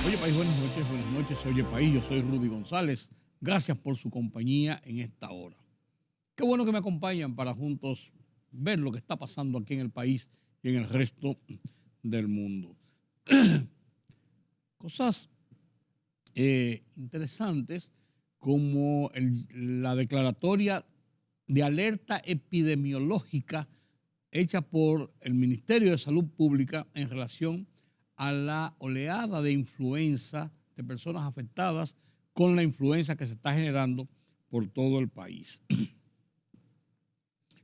Oye País, buenas noches, buenas noches. Oye País, yo soy Rudy González. Gracias por su compañía en esta hora. Qué bueno que me acompañan para juntos ver lo que está pasando aquí en el país y en el resto del mundo. Cosas interesantes como la declaratoria de alerta epidemiológica hecha por el Ministerio de Salud Pública en relación a la oleada de influenza de personas afectadas con la influenza que se está generando por todo el país.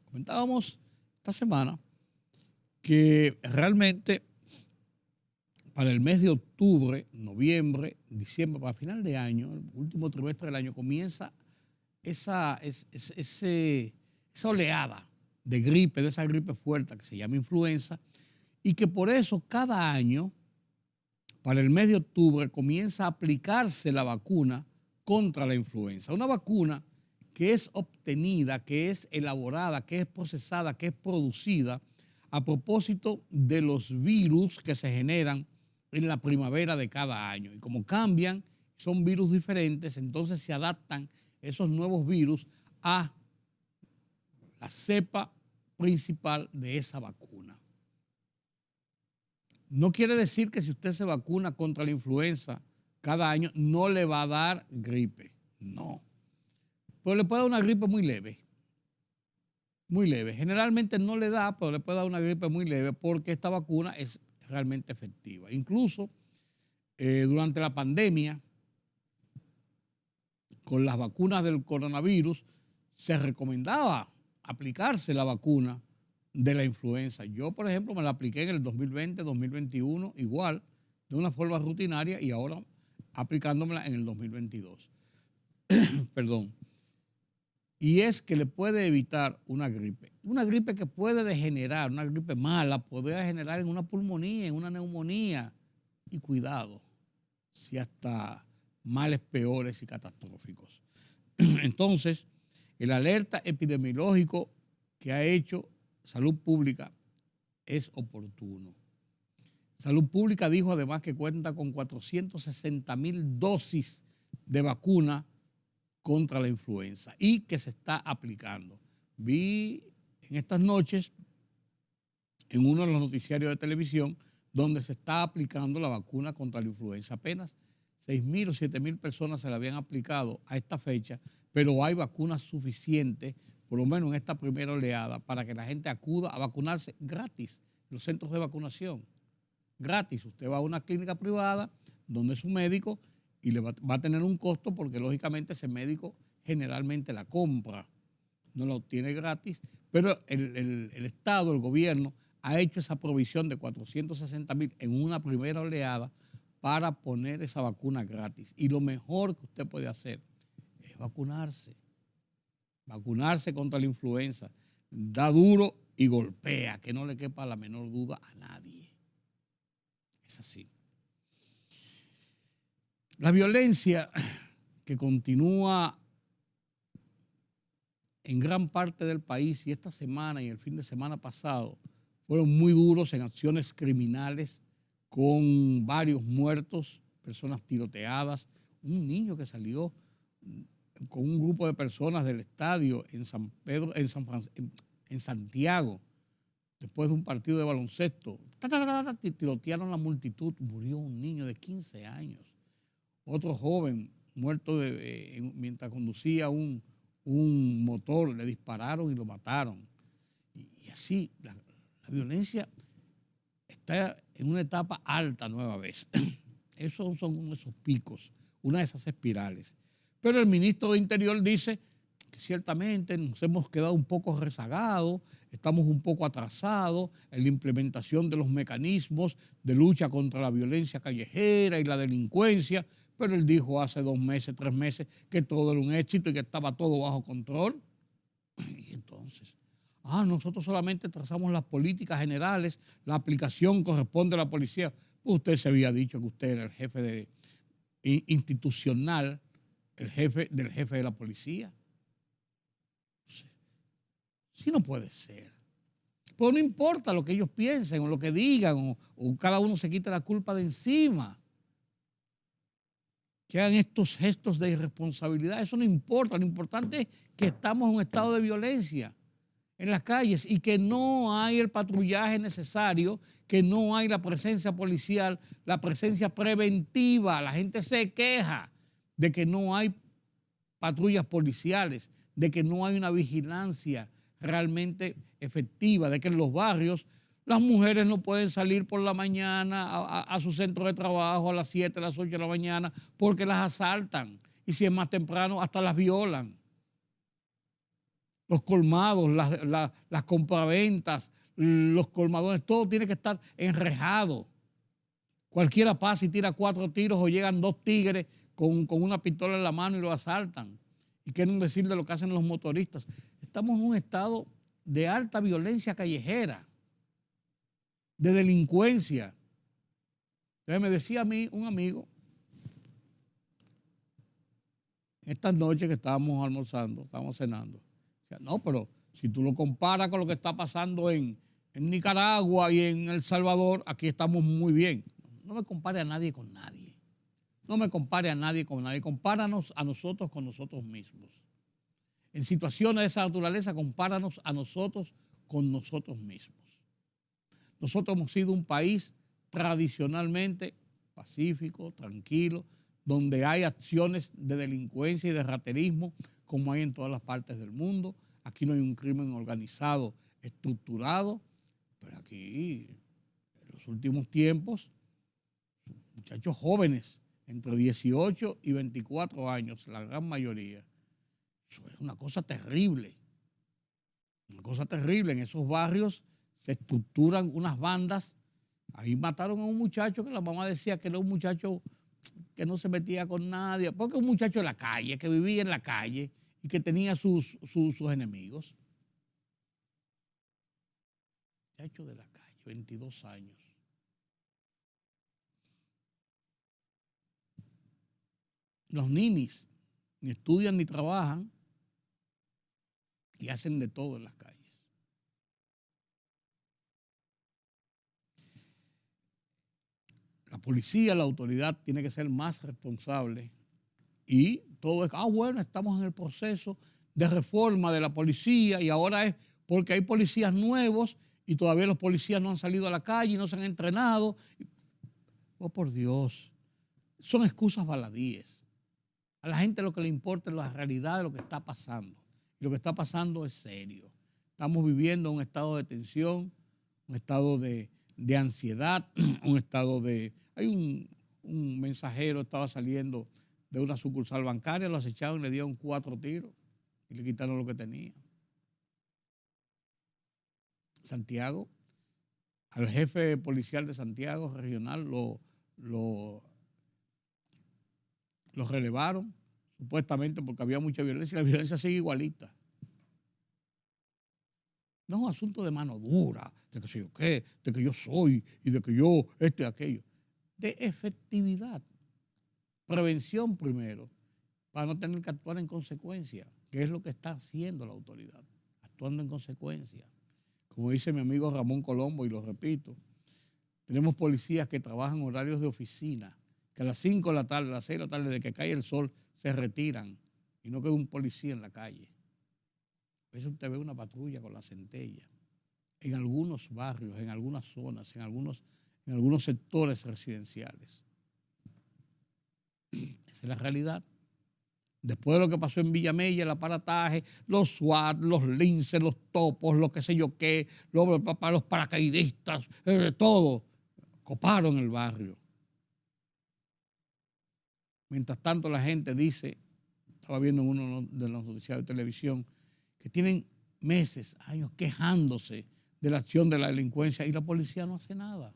Comentábamos esta semana que realmente para el mes de octubre, noviembre, diciembre, para final de año, el último trimestre del año, comienza esa oleada de gripe, de esa gripe fuerte que se llama influenza, y que por eso cada año, para el mes de octubre, comienza a aplicarse la vacuna contra la influenza. Una vacuna que es obtenida, que es elaborada, que es procesada, que es producida a propósito de los virus que se generan en la primavera de cada año. Y como cambian, son virus diferentes, entonces se adaptan esos nuevos virus a la cepa principal de esa vacuna. No quiere decir que si usted se vacuna contra la influenza cada año no le va a dar gripe, no. Pero le puede dar una gripe muy leve, muy leve. Generalmente no le da, pero le puede dar una gripe muy leve porque esta vacuna es realmente efectiva. Incluso durante la pandemia, con las vacunas del coronavirus, se recomendaba aplicarse la vacuna de la influenza. Yo, por ejemplo, me la apliqué en el 2020, 2021, igual, de una forma rutinaria y ahora aplicándomela en el 2022. Perdón. Y es que le puede evitar una gripe que puede degenerar, una gripe mala, puede degenerar en una pulmonía, en una neumonía. Y cuidado, si hasta males peores y catastróficos. Entonces, el alerta epidemiológico que ha hecho Salud Pública es oportuno. Salud Pública dijo además que cuenta con 460,000 dosis de vacuna contra la influenza y que se está aplicando. Vi en estas noches en uno de los noticiarios de televisión donde se está aplicando la vacuna contra la influenza. Apenas 6,000 o 7,000 personas se la habían aplicado a esta fecha, pero hay vacunas suficientes, por lo menos en esta primera oleada, para que la gente acuda a vacunarse gratis en los centros de vacunación. Gratis. Usted va a una clínica privada donde es un médico y le va a tener un costo porque lógicamente ese médico generalmente la compra, no la obtiene gratis, pero el Estado, el gobierno, ha hecho esa provisión de 460,000 en una primera oleada para poner esa vacuna gratis. Y lo mejor que usted puede hacer es vacunarse. Vacunarse contra la influenza. Da duro y golpea, que no le quepa la menor duda a nadie. Es así. La violencia que continúa en gran parte del país y esta semana y el fin de semana pasado fueron muy duros en acciones criminales con varios muertos, personas tiroteadas, un niño que salió con un grupo de personas del estadio en San Pedro, en Santiago, después de un partido de baloncesto, tirotearon la multitud, murió un niño de 15 años. Otro joven muerto mientras conducía un motor, le dispararon y lo mataron. Y así, la violencia está en una etapa alta nueva vez. Esos son uno de esos picos, una de esas espirales. Pero el ministro de Interior dice que ciertamente nos hemos quedado un poco rezagados, estamos un poco atrasados en la implementación de los mecanismos de lucha contra la violencia callejera y la delincuencia, pero él dijo hace 2 meses, 3 meses que todo era un éxito y que estaba todo bajo control. Y entonces, nosotros solamente trazamos las políticas generales, la aplicación corresponde a la policía. Pues usted se había dicho que usted era el jefe institucional, el jefe de la policía. Sí, no puede ser. Pero no importa lo que ellos piensen o lo que digan o cada uno se quita la culpa de encima. que hagan estos gestos de irresponsabilidad. Eso no importa. Lo importante es que estamos en un estado de violencia en las calles y que no hay el patrullaje necesario, que no hay la presencia policial, la presencia preventiva. La gente se queja de que no hay patrullas policiales, de que no hay una vigilancia realmente efectiva, de que en los barrios las mujeres no pueden salir por la mañana a su centro de trabajo a las 7, a las 8 de la mañana porque las asaltan y si es más temprano hasta las violan. Los colmados, las compraventas, los colmadones, todo tiene que estar enrejado. Cualquiera pasa y tira 4 tiros o llegan 2 tigres con una pistola en la mano y lo asaltan. Y quieren decir de lo que hacen los motoristas. Estamos en un estado de alta violencia callejera, de delincuencia. Entonces me decía a mí un amigo, estas noches que estábamos almorzando, estábamos cenando, decía, no, pero si tú lo comparas con lo que está pasando en Nicaragua y en El Salvador, aquí estamos muy bien. No me compare a nadie con nadie. No me compare a nadie con nadie. Compáranos a nosotros con nosotros mismos. En situaciones de esa naturaleza, compáranos a nosotros con nosotros mismos. Nosotros hemos sido un país tradicionalmente pacífico, tranquilo, donde hay acciones de delincuencia y de raterismo como hay en todas las partes del mundo. Aquí no hay un crimen organizado, estructurado, pero aquí en los últimos tiempos, muchachos jóvenes, entre 18 y 24 años, la gran mayoría, eso es una cosa terrible. Una cosa terrible. En esos barrios se estructuran unas bandas. Ahí mataron a un muchacho que la mamá decía que era un muchacho que no se metía con nadie, porque un muchacho de la calle, que vivía en la calle y que tenía sus enemigos. Muchacho de la calle, 22 años. Los ninis ni estudian ni trabajan y hacen de todo en las calles. La policía, la autoridad tiene que ser más responsable y todo es, bueno, estamos en el proceso de reforma de la policía y ahora es porque hay policías nuevos y todavía los policías no han salido a la calle y no se han entrenado. Oh, por Dios, son excusas baladíes. A la gente lo que le importa es la realidad de lo que está pasando. Y lo que está pasando es serio. Estamos viviendo un estado de tensión, un estado de ansiedad, un estado de... Hay un mensajero, estaba saliendo de una sucursal bancaria, lo acecharon y le dieron 4 tiros y le quitaron lo que tenía. Santiago, al jefe policial de Santiago regional lo relevaron, supuestamente porque había mucha violencia, y la violencia sigue igualita. No es un asunto de mano dura, de que sé yo qué, de que yo soy y de que yo esto y aquello. De efectividad. Prevención primero, para no tener que actuar en consecuencia, que es lo que está haciendo la autoridad, actuando en consecuencia. Como dice mi amigo Ramón Colombo, y lo repito, tenemos policías que trabajan horarios de oficina, que a las 5 de la tarde, a las 6 de la tarde, de que cae el sol, se retiran y no queda un policía en la calle. A veces usted ve una patrulla con la centella en algunos barrios, en algunas zonas, en algunos sectores residenciales. Esa es la realidad. Después de lo que pasó en Villamella, el aparataje, los SWAT, los linces, los topos, lo que sé yo qué, los paracaidistas, todo, coparon el barrio. Mientras tanto la gente dice, estaba viendo en uno de los noticiarios de televisión, que tienen meses, años quejándose de la acción de la delincuencia y la policía no hace nada.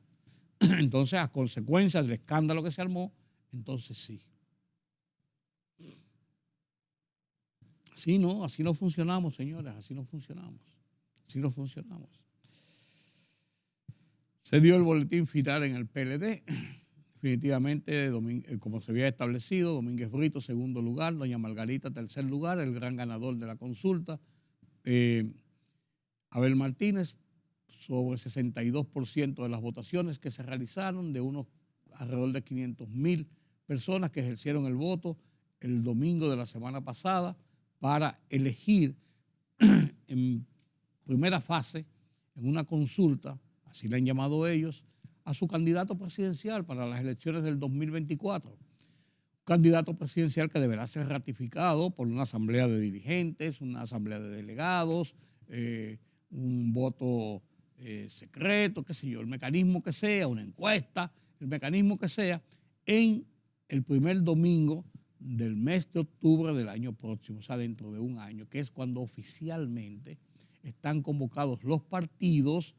Entonces, a consecuencia del escándalo que se armó, entonces sí. Así no funcionamos, señores, así no funcionamos. Así no funcionamos. Se dio el boletín final en el PLD. Definitivamente, como se había establecido, Domínguez Brito, segundo lugar, doña Margarita, tercer lugar, el gran ganador de la consulta. Abel Martínez, sobre 62% de las votaciones que se realizaron, de unos alrededor de 500,000 personas que ejercieron el voto el domingo de la semana pasada para elegir en primera fase, en una consulta, así le han llamado ellos, a su candidato presidencial para las elecciones del 2024. Un candidato presidencial que deberá ser ratificado por una asamblea de dirigentes, una asamblea de delegados, un voto secreto, qué sé yo, el mecanismo que sea, una encuesta, el mecanismo que sea, en el primer domingo del mes de octubre del año próximo, o sea, dentro de un año, que es cuando oficialmente están convocados los partidos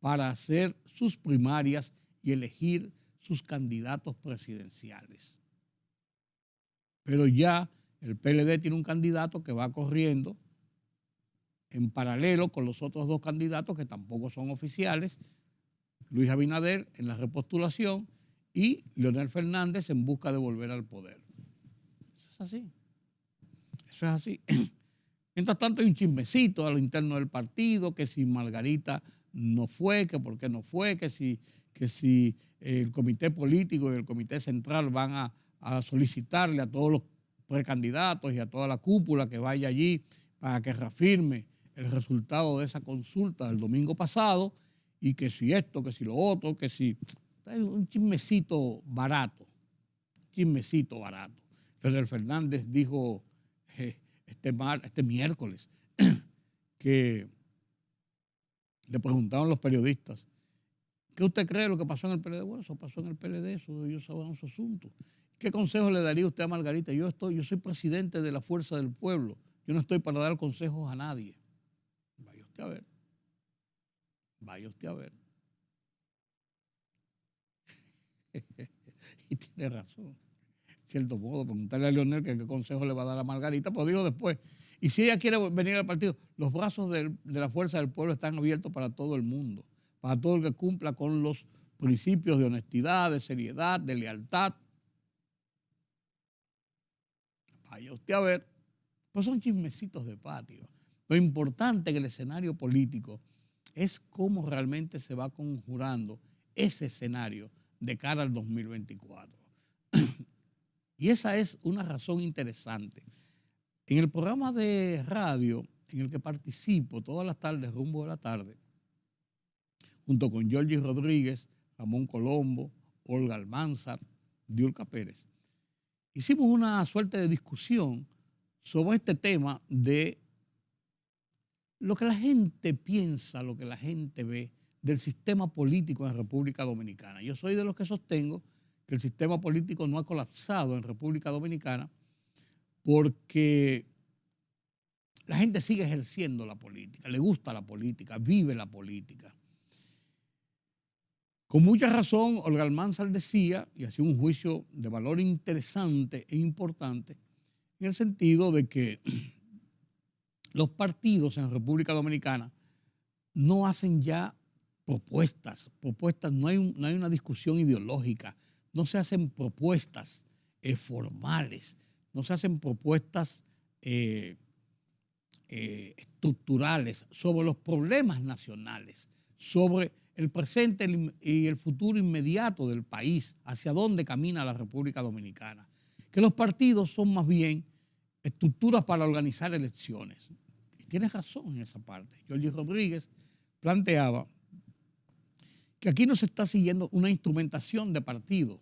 para hacer sus primarias y elegir sus candidatos presidenciales. Pero ya el PLD tiene un candidato que va corriendo en paralelo con los otros dos candidatos que tampoco son oficiales, Luis Abinader en la repostulación y Leonel Fernández en busca de volver al poder. Eso es así. Eso es así. Mientras tanto hay un chismecito a lo interno del partido, que si Margarita no fue, que por qué no fue, que si el comité político y el comité central van a solicitarle a todos los precandidatos y a toda la cúpula que vaya allí para que reafirme el resultado de esa consulta del domingo pasado, y que si esto, que si lo otro, que si... Hay un chismecito barato, Leonel Fernández dijo este miércoles que le preguntaron los periodistas, ¿qué usted cree de lo que pasó en el PLD? Bueno, eso pasó en el PLD, eso ellos saben su asunto. ¿Qué consejo le daría usted a Margarita? Yo soy presidente de la Fuerza del Pueblo, yo no estoy para dar consejos a nadie. Vaya usted a ver. Vaya usted a ver. Y tiene razón. Cierto modo, preguntarle a Leonel qué consejo le va a dar a Margarita, pues digo después. Y si ella quiere venir al partido, los brazos de la Fuerza del Pueblo están abiertos para todo el mundo, para todo el que cumpla con los principios de honestidad, de seriedad, de lealtad. Vaya usted a ver. Pues son chismecitos de patio. Lo importante en el escenario político es cómo realmente se va conjurando ese escenario de cara al 2024. Y esa es una razón interesante. En el programa de radio en el que participo todas las tardes, rumbo de la tarde, junto con Georgie Rodríguez, Ramón Colombo, Olga Almanzar, Diulca Pérez, hicimos una suerte de discusión sobre este tema de lo que la gente piensa, lo que la gente ve del sistema político en República Dominicana. Yo soy de los que sostengo que el sistema político no ha colapsado en República Dominicana porque la gente sigue ejerciendo la política, le gusta la política, vive la política. Con mucha razón, Olga Almanzar decía, y hacía un juicio de valor interesante e importante, en el sentido de que los partidos en República Dominicana no hacen ya propuestas, no hay una discusión ideológica, no se hacen propuestas formales, no se hacen propuestas estructurales sobre los problemas nacionales, sobre el presente y el futuro inmediato del país, hacia dónde camina la República Dominicana. Que los partidos son más bien estructuras para organizar elecciones. Y tienes razón en esa parte. Georgie Rodríguez planteaba que aquí no se está siguiendo una instrumentación de partido,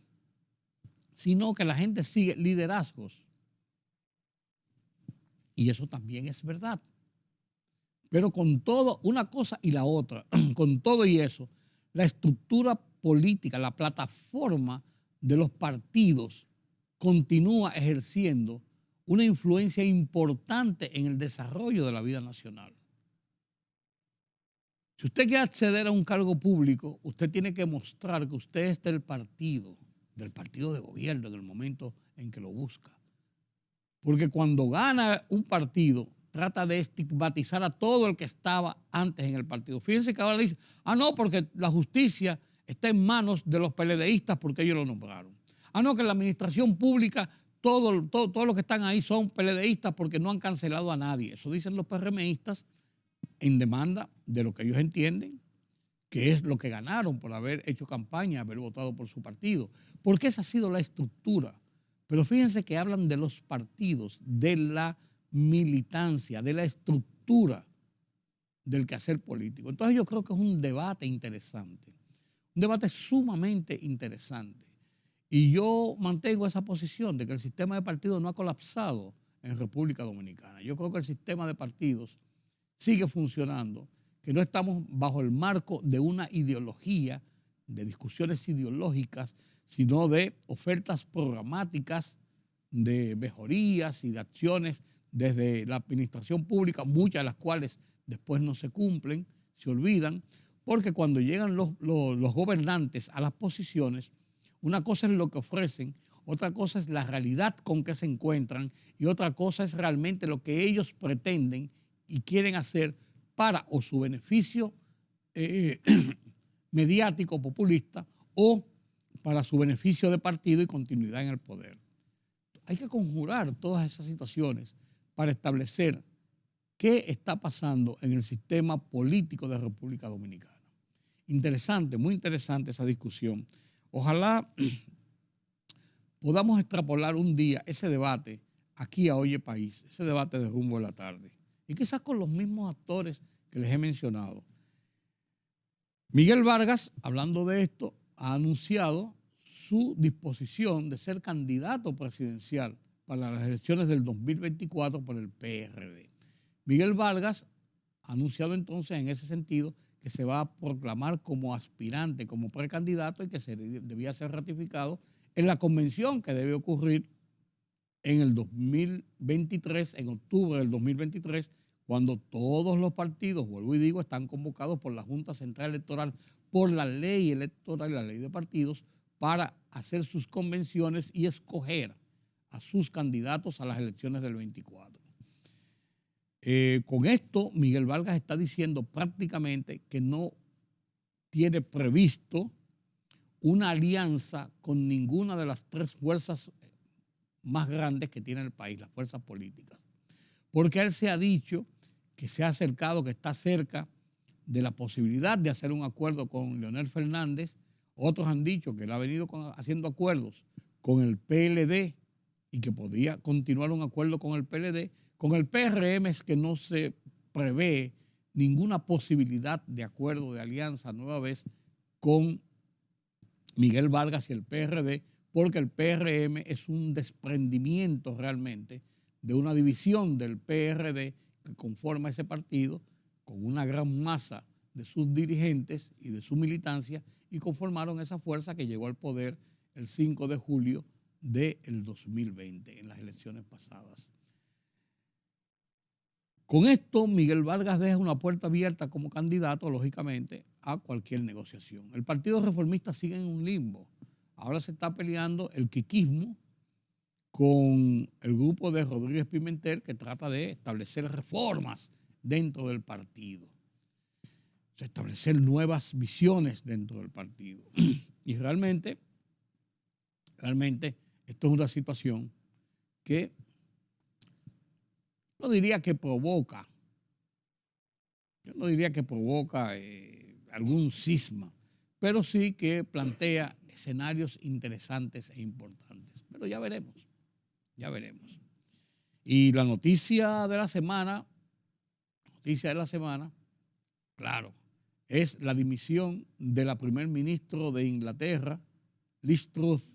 sino que la gente sigue liderazgos. Y eso también es verdad. Pero con todo, una cosa y la otra, con todo y eso, la estructura política, la plataforma de los partidos continúa ejerciendo una influencia importante en el desarrollo de la vida nacional. Si usted quiere acceder a un cargo público, usted tiene que mostrar que usted es del partido de gobierno, del momento en que lo busca. Porque cuando gana un partido, trata de estigmatizar a todo el que estaba antes en el partido. Fíjense que ahora dice, no, porque la justicia está en manos de los PLDistas porque ellos lo nombraron. No, que la administración pública, todos los que están ahí son PLDistas porque no han cancelado a nadie. Eso dicen los PRMistas en demanda de lo que ellos entienden, que es lo que ganaron por haber hecho campaña, haber votado por su partido, porque esa ha sido la estructura. Pero fíjense que hablan de los partidos, de la militancia, de la estructura del quehacer político. Entonces yo creo que es un debate interesante, un debate sumamente interesante. Y yo mantengo esa posición de que el sistema de partidos no ha colapsado en República Dominicana. Yo creo que el sistema de partidos sigue funcionando, que no estamos bajo el marco de una ideología, de discusiones ideológicas, sino de ofertas programáticas, de mejorías y de acciones desde la administración pública, muchas de las cuales después no se cumplen, se olvidan, porque cuando llegan los gobernantes a las posiciones, una cosa es lo que ofrecen, otra cosa es la realidad con que se encuentran y otra cosa es realmente lo que ellos pretenden y quieren hacer para o su beneficio mediático, populista, o para su beneficio de partido y continuidad en el poder. Hay que conjurar todas esas situaciones para establecer qué está pasando en el sistema político de República Dominicana. Interesante, muy interesante esa discusión. Ojalá podamos extrapolar un día ese debate aquí a Oye País, ese debate de Rumbo de la Tarde, y quizás con los mismos actores que les he mencionado. Miguel Vargas, hablando de esto, ha anunciado su disposición de ser candidato presidencial para las elecciones del 2024 por el PRD. Miguel Vargas ha anunciado entonces en ese sentido que se va a proclamar como aspirante, como precandidato y que debía ser ratificado en la convención que debe ocurrir en el 2023, en octubre del 2023, cuando todos los partidos, vuelvo y digo, están convocados por la Junta Central Electoral, por la ley electoral y la ley de partidos, para hacer sus convenciones y escoger a sus candidatos a las elecciones del 24. Con esto, Miguel Vargas está diciendo prácticamente que no tiene previsto una alianza con ninguna de las tres fuerzas más grandes que tiene el país, las fuerzas políticas. Porque él se ha dicho que se ha acercado, que está cerca de la posibilidad de hacer un acuerdo con Leonel Fernández. Otros han dicho que él ha venido haciendo acuerdos con el PLD y que podía continuar un acuerdo con el PLD. Con el PRM es que no se prevé ninguna posibilidad de acuerdo, de alianza nueva vez con Miguel Vargas y el PRD, porque el PRM es un desprendimiento realmente de una división del PRD que conforma ese partido con una gran masa de sus dirigentes y de su militancia y conformaron esa fuerza que llegó al poder el 5 de julio del 2020 en las elecciones pasadas. Con esto, Miguel Vargas deja una puerta abierta como candidato, lógicamente, a cualquier negociación. El Partido Reformista sigue en un limbo. Ahora se está peleando el quiquismo con el grupo de Rodríguez Pimentel, que trata de establecer reformas dentro del partido, establecer nuevas visiones dentro del partido. Y realmente esto es una situación que no diría que provoca, yo no diría que provoca algún cisma, pero sí que plantea escenarios interesantes e importantes. Pero ya veremos, ya veremos. Y la noticia de la semana, claro, es la dimisión de la primer ministro de Inglaterra, Liz Truss,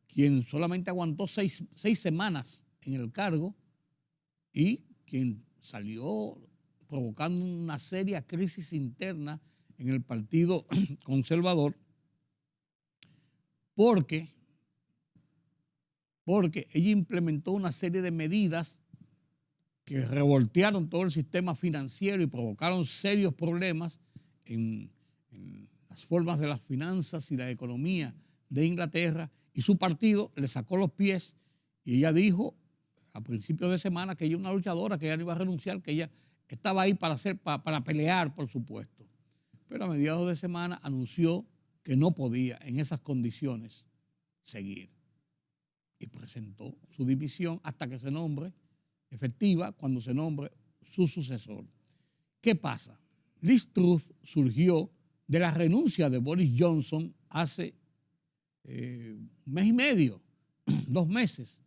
quien solamente aguantó seis semanas en el cargo y quien salió provocando una seria crisis interna en el Partido Conservador porque ella implementó una serie de medidas que revoltearon todo el sistema financiero y provocaron serios problemas en las formas de las finanzas y la economía de Inglaterra, y su partido le sacó los pies y ella dijo a principios de semana que ella es una luchadora, que ella no iba a renunciar, que ella estaba ahí para pelear por su puesto. Pero a mediados de semana anunció que no podía en esas condiciones seguir y presentó su dimisión hasta que se nombre efectiva, cuando se nombre su sucesor. ¿Qué pasa? Liz Truss surgió de la renuncia de Boris Johnson hace un mes y medio, 2 meses,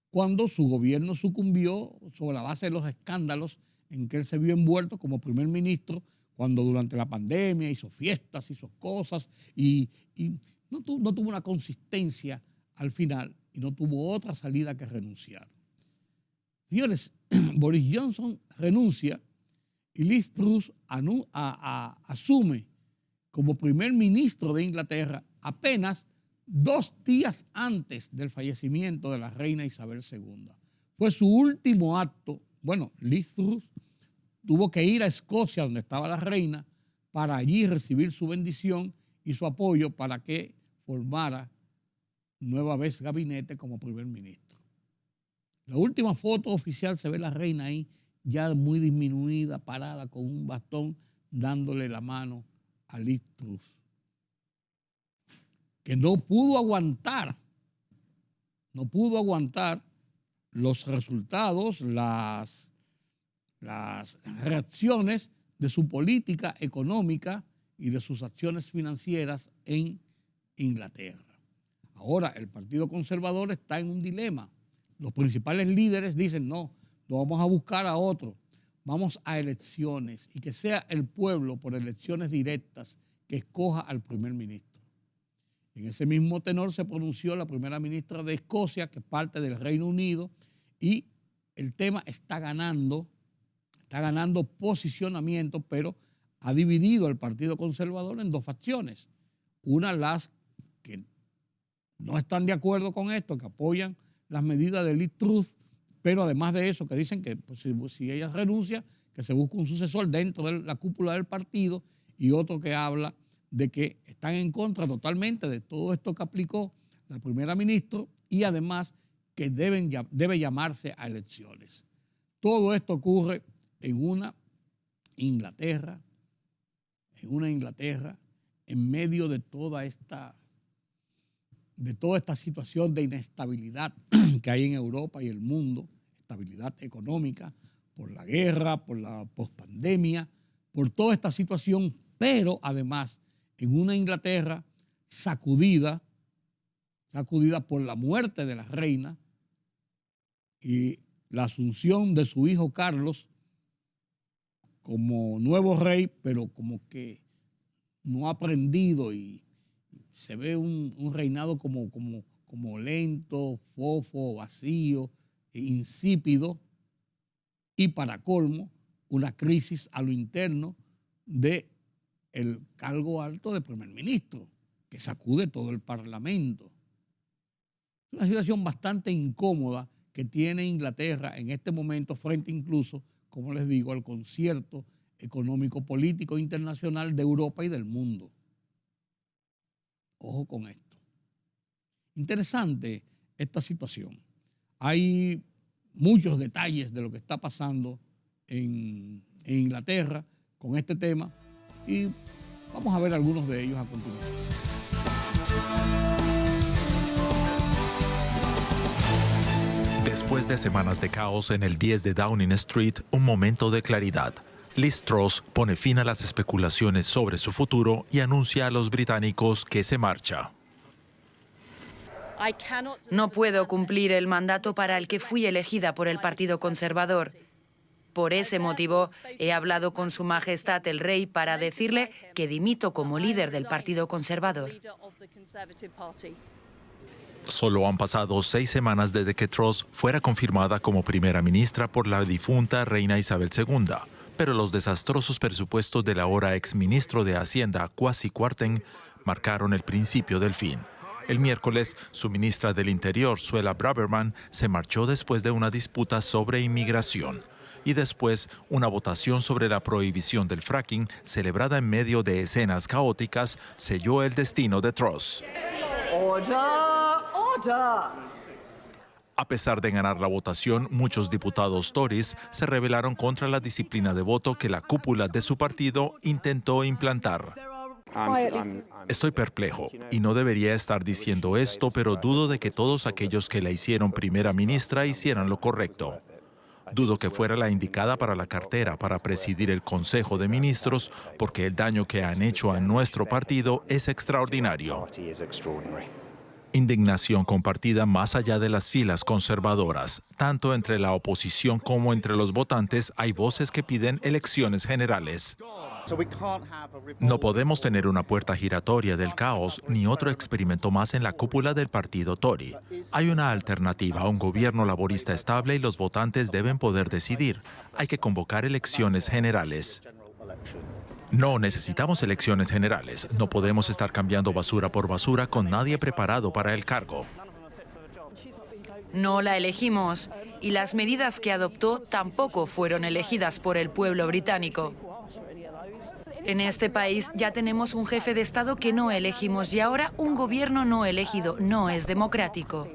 cuando su gobierno sucumbió sobre la base de los escándalos en que él se vio envuelto como primer ministro, cuando durante la pandemia hizo fiestas, hizo cosas y no tuvo una consistencia al final y no tuvo otra salida que renunciar. Señores, Boris Johnson renuncia y Liz Truss asume como primer ministro de Inglaterra apenas 2 días antes del fallecimiento de la reina Isabel II. Fue su último acto. Bueno, Liz Truss tuvo que ir a Escocia, donde estaba la reina, para allí recibir su bendición y su apoyo para que formara nueva vez gabinete como primer ministro. La última foto oficial se ve la reina ahí, ya muy disminuida, parada con un bastón, dándole la mano a Liz Truss, que no pudo aguantar los resultados, las reacciones de su política económica y de sus acciones financieras en Inglaterra. Ahora, el Partido Conservador está en un dilema. Los principales líderes dicen, no vamos a buscar a otro, vamos a elecciones y que sea el pueblo por elecciones directas que escoja al primer ministro. En ese mismo tenor se pronunció la primera ministra de Escocia, que es parte del Reino Unido, y el tema está ganando posicionamiento, pero ha dividido al Partido Conservador en 2 facciones. Una, las que no están de acuerdo con esto, que apoyan las medidas de Liz Truss, pero además de eso, que dicen que pues, si ella renuncia, que se busque un sucesor dentro de la cúpula del partido, y otro que habla de que están en contra totalmente de todo esto que aplicó la primera ministra y además que debe llamarse a elecciones. Todo esto ocurre en una Inglaterra en medio de toda esta situación de inestabilidad que hay en Europa y el mundo, estabilidad económica, por la guerra, por la pospandemia, por toda esta situación, pero además en una Inglaterra sacudida por la muerte de la reina y la asunción de su hijo Carlos como nuevo rey, pero como que no ha aprendido y se ve un reinado como lento, fofo, vacío, insípido, y para colmo, una crisis a lo interno del cargo alto de primer ministro, que sacude todo el Parlamento. Es una situación bastante incómoda que tiene Inglaterra en este momento frente incluso, como les digo, al concierto económico, político internacional de Europa y del mundo. Ojo con esto. Interesante esta situación. Hay muchos detalles de lo que está pasando en Inglaterra con este tema y vamos a ver algunos de ellos a continuación. Después de semanas de caos en el 10 de Downing Street, un momento de claridad. Liz Truss pone fin a las especulaciones sobre su futuro y anuncia a los británicos que se marcha. No puedo cumplir el mandato para el que fui elegida por el Partido Conservador. Por ese motivo, he hablado con Su Majestad el Rey para decirle que dimito como líder del Partido Conservador. Solo han pasado 6 semanas desde que Truss fuera confirmada como primera ministra por la difunta reina Isabel II, pero los desastrosos presupuestos del ahora exministro de Hacienda, Kwasi Kwarteng, marcaron el principio del fin. El miércoles, su ministra del Interior, Suella Braverman, se marchó después de una disputa sobre inmigración. Y después, una votación sobre la prohibición del fracking, celebrada en medio de escenas caóticas, selló el destino de Truss. A pesar de ganar la votación, muchos diputados Tories se rebelaron contra la disciplina de voto que la cúpula de su partido intentó implantar. Estoy perplejo y no debería estar diciendo esto, pero dudo de que todos aquellos que la hicieron primera ministra hicieran lo correcto. Dudo que fuera la indicada para la cartera para presidir el Consejo de Ministros, porque el daño que han hecho a nuestro partido es extraordinario. Indignación compartida más allá de las filas conservadoras. Tanto entre la oposición como entre los votantes hay voces que piden elecciones generales. No podemos tener una puerta giratoria del caos ni otro experimento más en la cúpula del partido Tory. Hay una alternativa, un gobierno laborista estable y los votantes deben poder decidir. Hay que convocar elecciones generales. No necesitamos elecciones generales. No podemos estar cambiando basura por basura con nadie preparado para el cargo. No la elegimos y las medidas que adoptó tampoco fueron elegidas por el pueblo británico. En este país ya tenemos un jefe de Estado que no elegimos y ahora un gobierno no elegido no es democrático.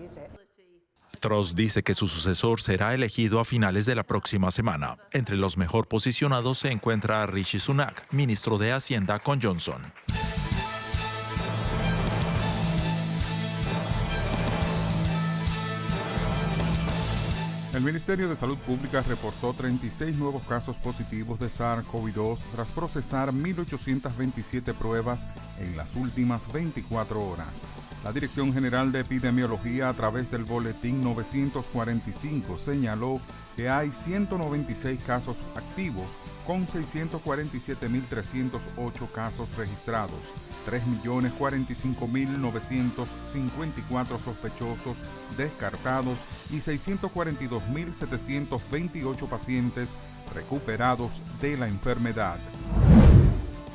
Truss dice que su sucesor será elegido a finales de la próxima semana. Entre los mejor posicionados se encuentra Rishi Sunak, ministro de Hacienda con Johnson. El Ministerio de Salud Pública reportó 36 nuevos casos positivos de SARS-CoV-2 tras procesar 1.827 pruebas en las últimas 24 horas. La Dirección General de Epidemiología, a través del Boletín 945, señaló que hay 196 casos activos, con 647.308 casos registrados, 3.045.954 sospechosos descartados y 642.728 pacientes recuperados de la enfermedad.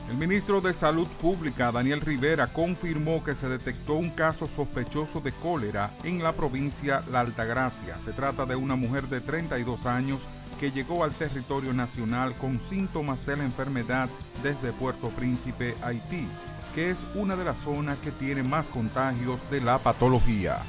El ministro de Salud Pública, Daniel Rivera, confirmó que se detectó un caso sospechoso de cólera en la provincia La Altagracia. Se trata de una mujer de 32 años que llegó al territorio nacional con síntomas de la enfermedad desde Puerto Príncipe, Haití, que es una de las zonas que tiene más contagios de la patología.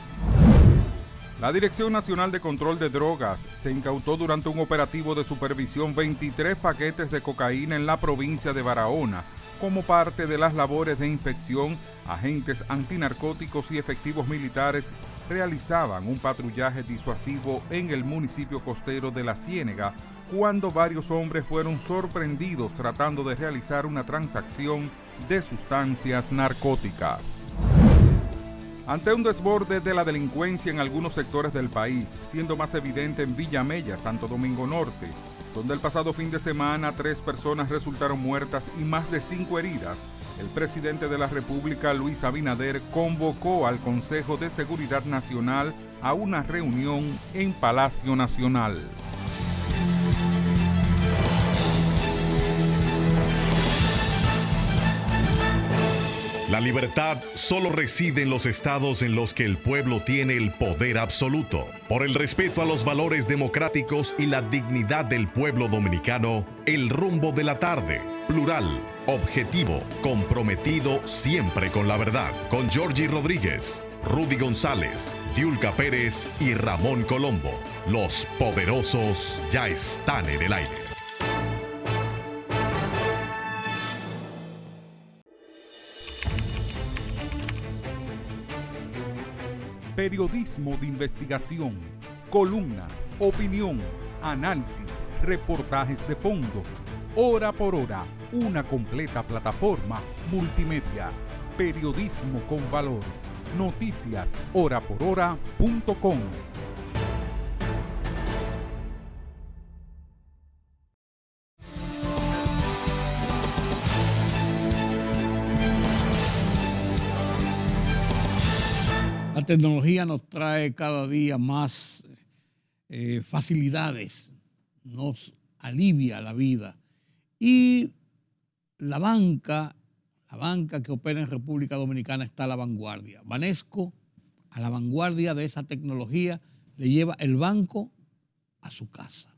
La Dirección Nacional de Control de Drogas se incautó durante un operativo de supervisión 23 paquetes de cocaína en la provincia de Barahona. Como parte de las labores de inspección, agentes antinarcóticos y efectivos militares realizaban un patrullaje disuasivo en el municipio costero de La Ciénega, cuando varios hombres fueron sorprendidos tratando de realizar una transacción de sustancias narcóticas. Ante un desborde de la delincuencia en algunos sectores del país, siendo más evidente en Villamella, Santo Domingo Norte, donde el pasado fin de semana 3 personas resultaron muertas y más de 5 heridas, el presidente de la República, Luis Abinader, convocó al Consejo de Seguridad Nacional a una reunión en Palacio Nacional. La libertad solo reside en los estados en los que el pueblo tiene el poder absoluto. Por el respeto a los valores democráticos y la dignidad del pueblo dominicano, El Rumbo de la Tarde, plural, objetivo, comprometido siempre con la verdad. Con Georgie Rodríguez, Rudy González, Diulca Pérez y Ramón Colombo. Los poderosos ya están en el aire. Periodismo de investigación, columnas, opinión, análisis, reportajes de fondo. Hora por hora, una completa plataforma multimedia. Periodismo con valor. Noticias horaporhora.com. La tecnología nos trae cada día más facilidades, nos alivia la vida. Y la banca que opera en República Dominicana está a la vanguardia. Banesco, a la vanguardia de esa tecnología, le lleva el banco a su casa.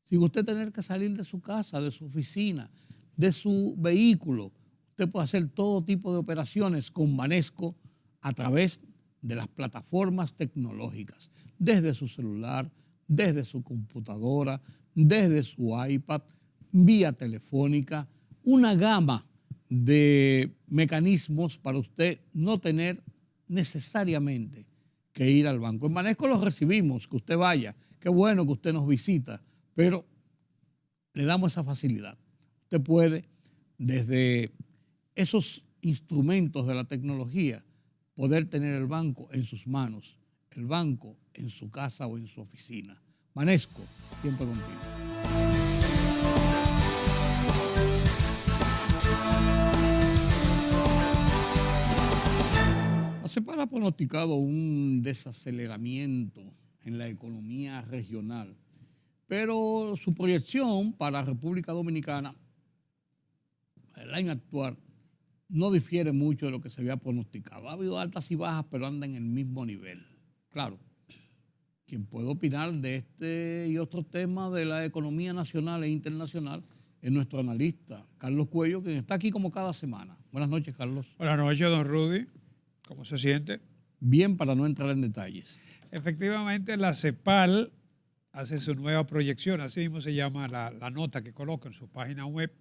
Sin usted tener que salir de su casa, de su oficina, de su vehículo, usted puede hacer todo tipo de operaciones con Banesco a través de las plataformas tecnológicas, desde su celular, desde su computadora, desde su iPad, vía telefónica, una gama de mecanismos para usted no tener necesariamente que ir al banco. En Banesco los recibimos, que usted vaya, qué bueno que usted nos visita, pero le damos esa facilidad. Usted puede, desde esos instrumentos de la tecnología, poder tener el banco en sus manos, el banco en su casa o en su oficina. Banesco, siempre contigo. La CEPAL ha pronosticado un desaceleramiento en la economía regional, pero su proyección para República Dominicana, el año actual, no difiere mucho de lo que se había pronosticado. Ha habido altas y bajas, pero anda en el mismo nivel. Claro, quien puede opinar de este y otros temas de la economía nacional e internacional es nuestro analista, Carlos Cuello, quien está aquí como cada semana. Buenas noches, Carlos. Buenas noches, don Rudy. ¿Cómo se siente? Bien, para no entrar en detalles. Efectivamente, la CEPAL hace su nueva proyección, así mismo se llama la nota que coloca en su página web.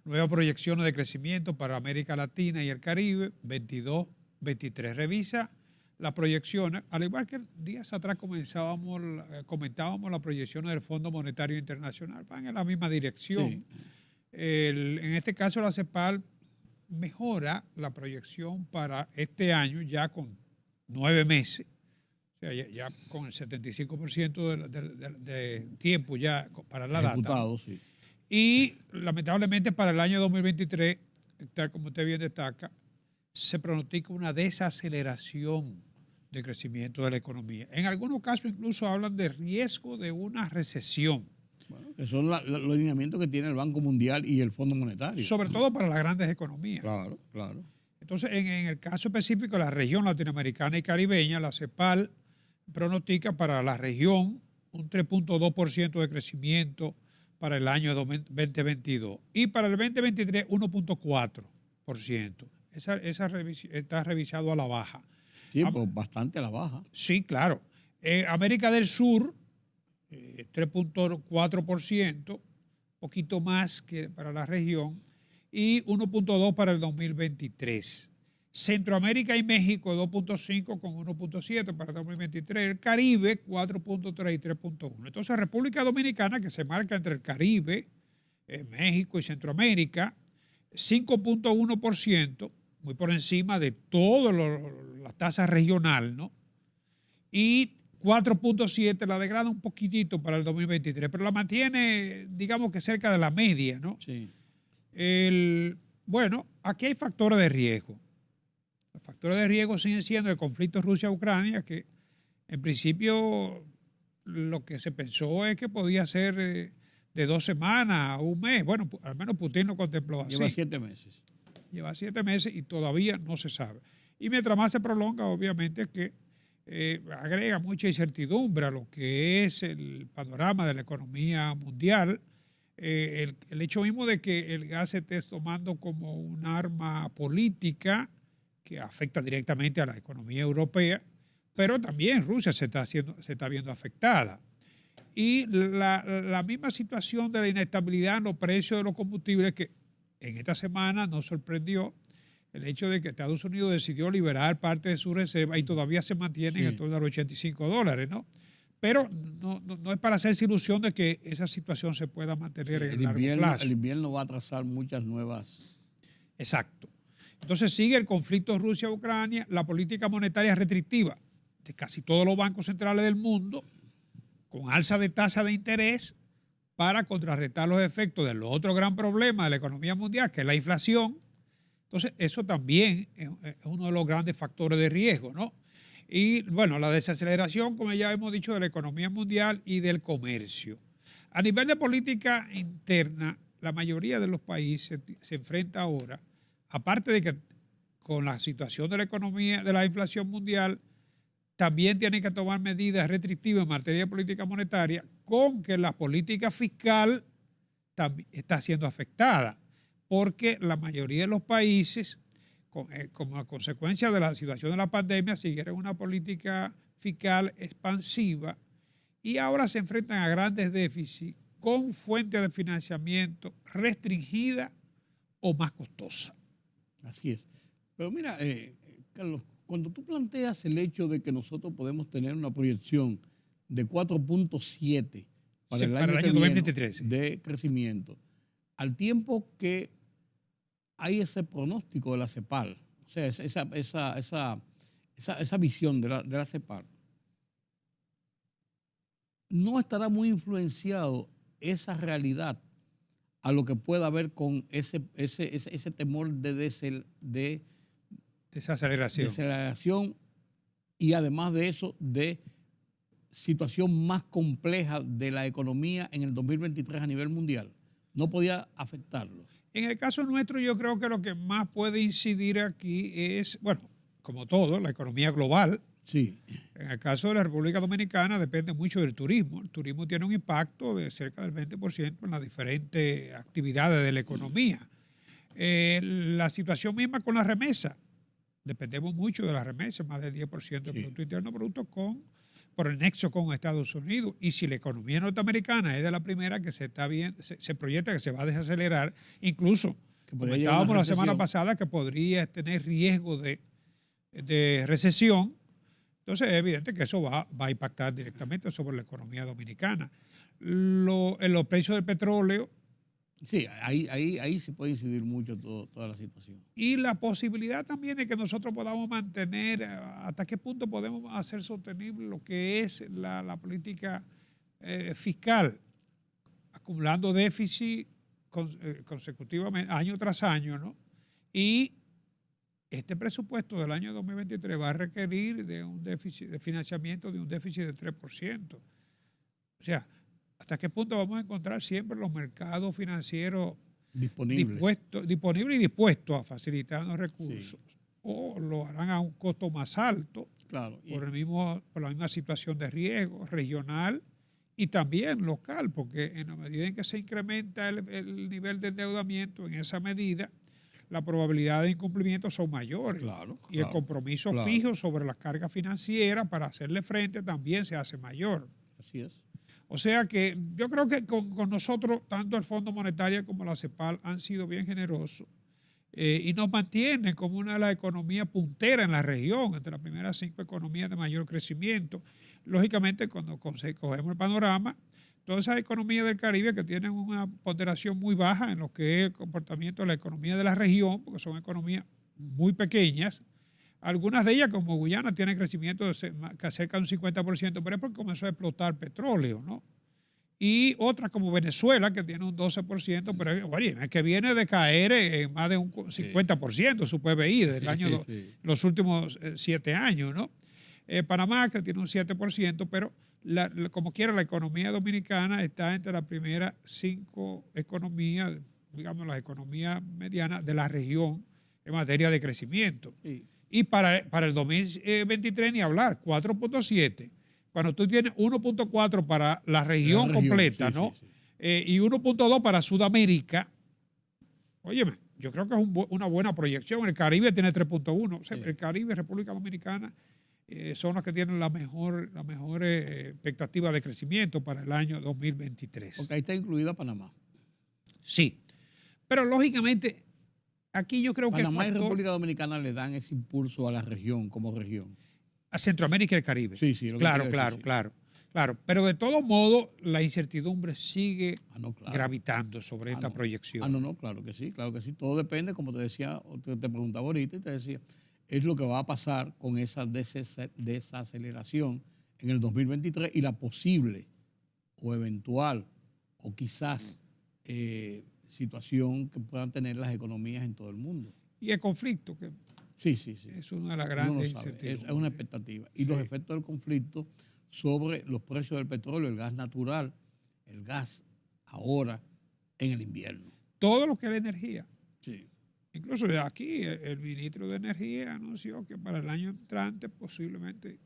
Nueva proyección de crecimiento para América Latina y el Caribe, 22-23. Revisa las proyecciones, al igual que días atrás comentábamos las proyecciones del Fondo Monetario Internacional, van en la misma dirección. Sí. En este caso, la CEPAL mejora la proyección para este año ya con 9 meses, o sea, ya con el 75% de tiempo ya para la Ejecutado, data. sí. Y lamentablemente para el año 2023, tal como usted bien destaca, se pronostica una desaceleración de crecimiento de la economía. En algunos casos incluso hablan de riesgo de una recesión. Bueno, que son los lineamientos que tiene el Banco Mundial y el Fondo Monetario. Sobre todo para las grandes economías. Claro, claro. Entonces, en el caso específico de la región latinoamericana y caribeña, la CEPAL pronostica para la región un 3.2% de crecimiento para el año 2022 y para el 2023 1.4%. Esa está revisado a la baja. Sí, pues bastante a la baja. Sí, claro. América del Sur, 3.4%, poquito más que para la región, y 1.2 para el 2023. Centroamérica y México 2.5 con 1.7 para el 2023. El Caribe 4.3 y 3.1. Entonces República Dominicana, que se marca entre el Caribe, México y Centroamérica, 5.1%, muy por encima de toda la tasa regional, ¿no? Y 4.7 la degrada un poquitito para el 2023, pero la mantiene, digamos que cerca de la media, ¿no? Sí. Bueno, aquí hay factores de riesgo. Los factores de riesgo siguen siendo el conflicto Rusia-Ucrania, que en principio lo que se pensó es que podía ser de 2 semanas a un mes. Bueno, al menos Putin lo contempló así. Lleva 7 meses. Lleva 7 meses y todavía no se sabe. Y mientras más se prolonga, obviamente que agrega mucha incertidumbre a lo que es el panorama de la economía mundial. El hecho mismo de que el gas se esté tomando como un arma política que afecta directamente a la economía europea, pero también Rusia se está viendo afectada. Y la misma situación de la inestabilidad en los precios de los combustibles, que en esta semana nos sorprendió el hecho de que Estados Unidos decidió liberar parte de su reserva y todavía se mantiene en torno a los $85, ¿no? Pero no es para hacerse ilusión de que esa situación se pueda mantener en el largo plazo. El invierno va a trazar muchas nuevas. Exacto. Entonces sigue el conflicto Rusia-Ucrania, la política monetaria restrictiva de casi todos los bancos centrales del mundo, con alza de tasa de interés para contrarrestar los efectos del otro gran problema de la economía mundial, que es la inflación. Entonces, eso también es uno de los grandes factores de riesgo, ¿no? Y, bueno, la desaceleración, como ya hemos dicho, de la economía mundial y del comercio. A nivel de política interna, la mayoría de los países se enfrenta ahora, aparte de que con la situación de la economía, de la inflación mundial, también tienen que tomar medidas restrictivas en materia de política monetaria, con que la política fiscal también está siendo afectada, porque la mayoría de los países, como a consecuencia de la situación de la pandemia, siguieron una política fiscal expansiva y ahora se enfrentan a grandes déficits con fuentes de financiamiento restringida o más costosa. Así es. Pero mira, Carlos, cuando tú planteas el hecho de que nosotros podemos tener una proyección de 4.7 para Sí, el para año el que año viene 2023, sí. de crecimiento, al tiempo que hay ese pronóstico de la CEPAL, o sea, esa visión de la CEPAL, no estará muy influenciado esa realidad a lo que pueda haber con ese temor de Desaceleración. desaceleración y además de eso, de situación más compleja de la economía en el 2023 a nivel mundial. No podía afectarlo. En el caso nuestro, yo creo que lo que más puede incidir aquí es, bueno, como todo, la economía global. Sí. En el caso de la República Dominicana depende mucho del turismo. El turismo tiene un impacto de cerca del 20% en las diferentes actividades de la economía. La situación misma con la remesa. Dependemos mucho de la remesa, más del 10% del Producto Interno Bruto por el nexo con Estados Unidos. Y si la economía norteamericana es de la primera que se proyecta que se va a desacelerar, incluso comentábamos la semana pasada que podría tener riesgo de recesión. Entonces es evidente que eso va a impactar directamente sobre la economía dominicana. En los precios del petróleo. Sí, ahí sí puede incidir mucho toda la situación. Y la posibilidad también de que nosotros podamos mantener, hasta qué punto podemos hacer sostenible lo que es la política fiscal, acumulando déficit consecutivamente, año tras año, ¿no? Y este presupuesto del año 2023 va a requerir de un déficit de financiamiento de un déficit de 3%. O sea, ¿hasta qué punto vamos a encontrar siempre los mercados financieros disponibles y dispuestos a facilitar los recursos? Sí. O lo harán a un costo más alto, claro, por la misma situación de riesgo regional y también local, porque en la medida en que se incrementa el nivel de endeudamiento, en esa medida la probabilidad de incumplimiento son mayores. Claro, y el compromiso fijo sobre la carga financiera para hacerle frente también se hace mayor. Así es. O sea que yo creo que con nosotros, tanto el Fondo Monetario como la CEPAL han sido bien generosos y nos mantienen como una de las economías punteras en la región, entre las primeras 5 economías de mayor crecimiento. Lógicamente, cuando cogemos el panorama, todas esas economías del Caribe que tienen una ponderación muy baja en lo que es el comportamiento de la economía de la región, porque son economías muy pequeñas. Algunas de ellas, como Guyana, tienen crecimiento de cerca de un 50%, pero es porque comenzó a explotar petróleo, ¿no? Y otras como Venezuela, que tiene un 12%, pero oye, es que viene de caer en más de un 50% su PBI desde el año los últimos 7 años, ¿no? Panamá, que tiene un 7%, pero como quiera, la economía dominicana está entre las primeras 5 economías, digamos las economías medianas de la región en materia de crecimiento. Sí. Y para el 2023 ni hablar, 4.7. Cuando tú tienes 1.4 para la región completa, ¿no? Y 1.2 para Sudamérica, óyeme, yo creo que es una buena proyección. El Caribe tiene 3.1. O sea, el Caribe y República Dominicana son los que tienen la mejor expectativa de crecimiento para el año 2023. Porque ahí está incluida Panamá. Sí, pero lógicamente aquí yo creo que Panamá y República Dominicana le dan ese impulso a la región como región. A Centroamérica y el Caribe. Sí. Claro. Pero de todos modos, la incertidumbre sigue gravitando sobre esta proyección. Claro que sí. Todo depende, como te decía, te preguntaba ahorita y te decía, es lo que va a pasar con esa desaceleración en el 2023 y la posible o eventual o quizás situación que puedan tener las economías en todo el mundo. Y el conflicto, que es una de las grandes incertidumbres. Es una expectativa. Y los efectos del conflicto sobre los precios del petróleo, el gas natural, el gas ahora en el invierno. Todo lo que es la energía. Sí. Incluso aquí el ministro de Energía anunció que para el año entrante posiblemente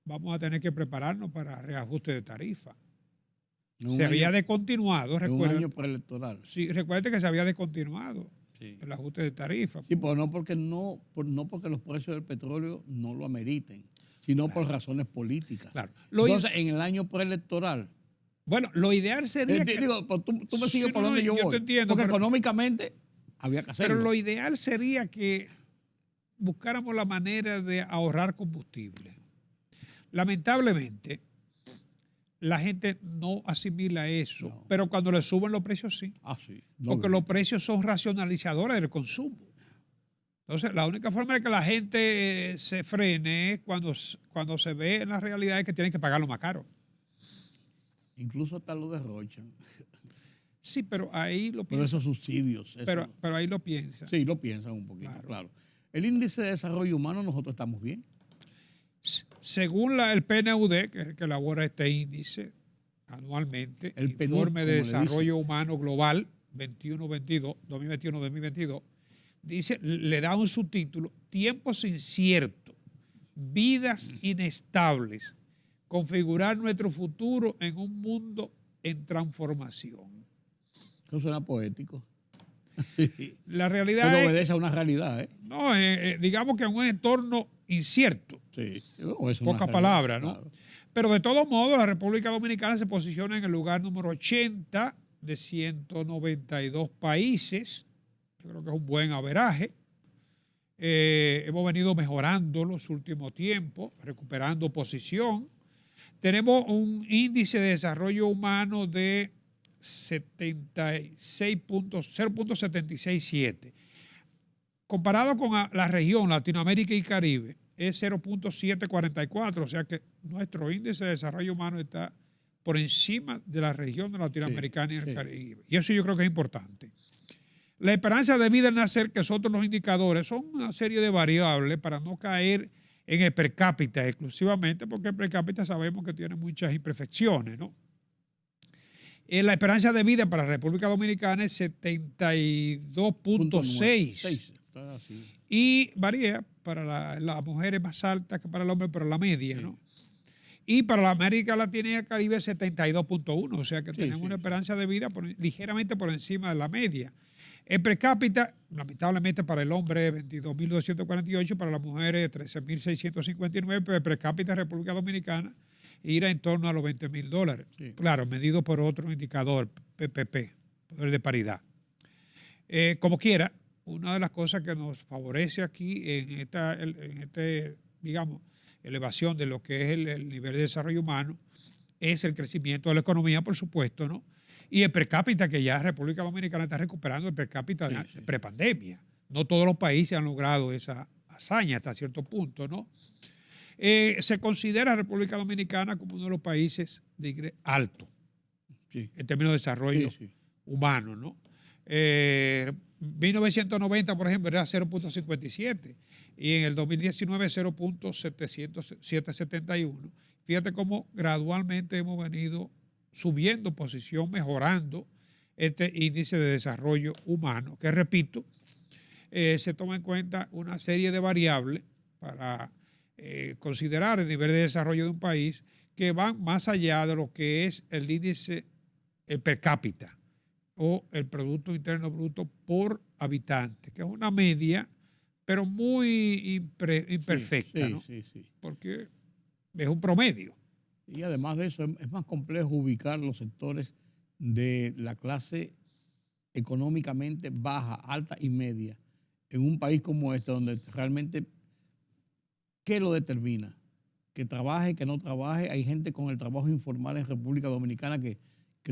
vamos a tener que prepararnos para reajuste de tarifa. Se había descontinuado, recuerda. Un año preelectoral. Sí, recuerde que se había descontinuado el ajuste de tarifa. Sí, pero no porque los precios del petróleo no lo ameriten, sino por razones políticas. Claro. Entonces, en el año preelectoral. Bueno, lo ideal sería tú me sigues por donde yo voy. Te entiendo, porque económicamente había que hacerlo. Pero lo ideal sería que buscáramos la manera de ahorrar combustible. Lamentablemente, la gente no asimila eso, No. pero cuando le suben los precios sí, Ah, sí. porque los precios son racionalizadores del consumo. Entonces, la única forma de que la gente se frene es cuando se ve en la realidad es que tienen que pagarlo más caro. Incluso hasta lo derrochan. Sí, pero ahí lo Pero piensan. esos subsidios. Pero ahí lo piensan. Sí, lo piensan un poquito, Claro. claro. El índice de desarrollo humano, nosotros estamos bien. Según el PNUD, que es el que elabora este índice anualmente, El PNUD, Informe de como le Desarrollo dicen. Humano Global 2021-2022, dice, le da un subtítulo, tiempos inciertos, vidas inestables, configurar nuestro futuro en un mundo en transformación. Eso suena poético. La realidad Pero es, obedece a una realidad, ¿eh? no, digamos que en un entorno incierto, Sí. O es una pocas realidad, palabras, ¿no? claro. Pero de todos modos, la República Dominicana se posiciona en el lugar número 80 de 192 países. Yo creo que es un buen averaje. Hemos venido mejorando los últimos tiempos, recuperando posición. Tenemos un índice de desarrollo humano de 0.767. Comparado con la región Latinoamérica y Caribe, es 0.744, o sea que nuestro índice de desarrollo humano está por encima de la región latinoamericana y el sí. Caribe. Y eso yo creo que es importante. La esperanza de vida al nacer, que son otros los indicadores, son una serie de variables para no caer en el per cápita exclusivamente, porque el per cápita sabemos que tiene muchas imperfecciones, ¿no? La esperanza de vida para la República Dominicana es 72.6 6. Está así. y varía para las mujeres más altas que para el hombre, pero la media, ¿no? Y para la América Latina y el Caribe 72.1, o sea que tenemos una esperanza de vida ligeramente por encima de la media. El per cápita, lamentablemente para el hombre es 22.248, para las mujeres 13.659, pero el per cápita de República Dominicana irá en torno a los $20,000. Sí. Claro, medido por otro indicador, PPP, poder de paridad. Como quiera, una de las cosas que nos favorece aquí en esta digamos, elevación de lo que es el nivel de desarrollo humano es el crecimiento de la economía, por supuesto, ¿no? Y el per cápita, que ya República Dominicana está recuperando el per cápita de prepandemia. No todos los países han logrado esa hazaña hasta cierto punto, ¿no? Se considera a República Dominicana como uno de los países de ingreso alto Sí. en términos de desarrollo humano, ¿no? 1990, por ejemplo, era 0.57 y en el 2019 0.771. Fíjate cómo gradualmente hemos venido subiendo posición, mejorando este índice de desarrollo humano, que repito, se toma en cuenta una serie de variables para considerar el nivel de desarrollo de un país que van más allá de lo que es el índice per cápita o el Producto Interno Bruto por habitante, que es una media, pero muy imperfecta, ¿no? Sí. Porque es un promedio. Y además de eso, es más complejo ubicar los sectores de la clase económicamente baja, alta y media en un país como este, donde realmente, ¿qué lo determina? Que trabaje, que no trabaje. Hay gente con el trabajo informal en República Dominicana que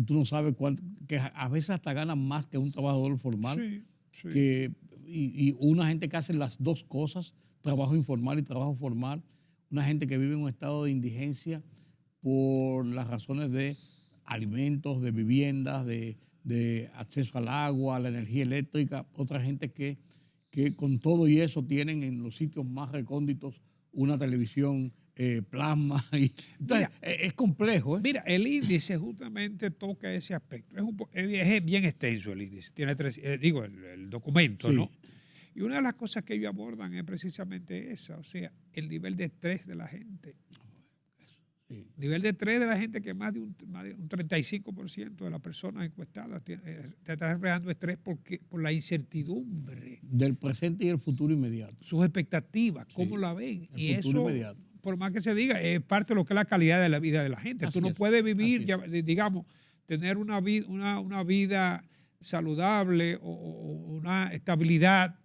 tú no sabes cuánto, que a veces hasta ganan más que un trabajador formal. Sí. Y una gente que hace las dos cosas, trabajo informal y trabajo formal. Una gente que vive en un estado de indigencia por las razones de alimentos, de viviendas, de acceso al agua, a la energía eléctrica. Otra gente que con todo y eso tienen en los sitios más recónditos una televisión plasma. Entonces, es complejo. Mira, el índice justamente toca ese aspecto. Es bien extenso el índice. Tiene el documento, Sí. ¿no? Y una de las cosas que ellos abordan es precisamente esa, o sea, el nivel de estrés de la gente. Sí. Nivel de estrés de la gente que más de un 35% de las personas encuestadas te está reflejando estrés por la incertidumbre. Del presente y el futuro inmediato. Sus expectativas, cómo Sí. la ven. El Y futuro eso, inmediato. por más que se diga, es parte de lo que es la calidad de la vida de la gente. Así Tú no es, puedes vivir, así digamos, tener una vida saludable o una estabilidad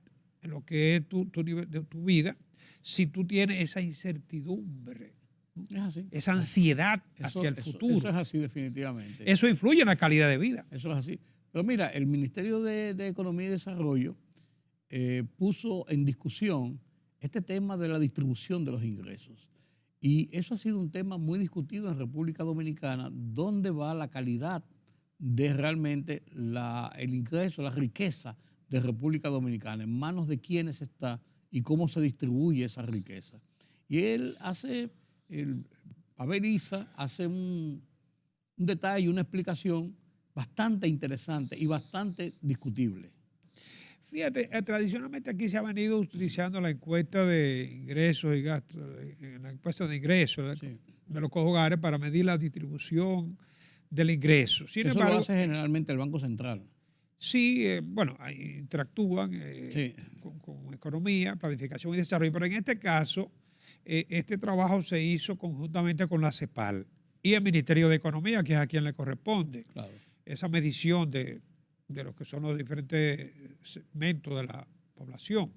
en lo que es tu nivel de tu vida si tú tienes esa incertidumbre. Es así. esa ansiedad hacia el futuro. Eso es así definitivamente. Eso influye en la calidad de vida. Eso es así. Pero mira, el Ministerio de Economía y Desarrollo puso en discusión este tema de la distribución de los ingresos. Y eso ha sido un tema muy discutido en República Dominicana, dónde va la calidad de realmente el ingreso, la riqueza de República Dominicana, en manos de quiénes está y cómo se distribuye esa riqueza. Y él Pavel Issa hace un detalle, una explicación bastante interesante y bastante discutible. Fíjate, tradicionalmente aquí se ha venido utilizando la encuesta de ingresos y gastos, la encuesta de ingresos de los hogares para medir la distribución del ingreso. Sin Eso embargo, lo hace generalmente el Banco Central. Sí, bueno, interactúan con economía, planificación y desarrollo, pero en este caso, este trabajo se hizo conjuntamente con la CEPAL y el Ministerio de Economía, que es a quien le corresponde. Claro. Esa medición de lo que son los diferentes segmentos de la población.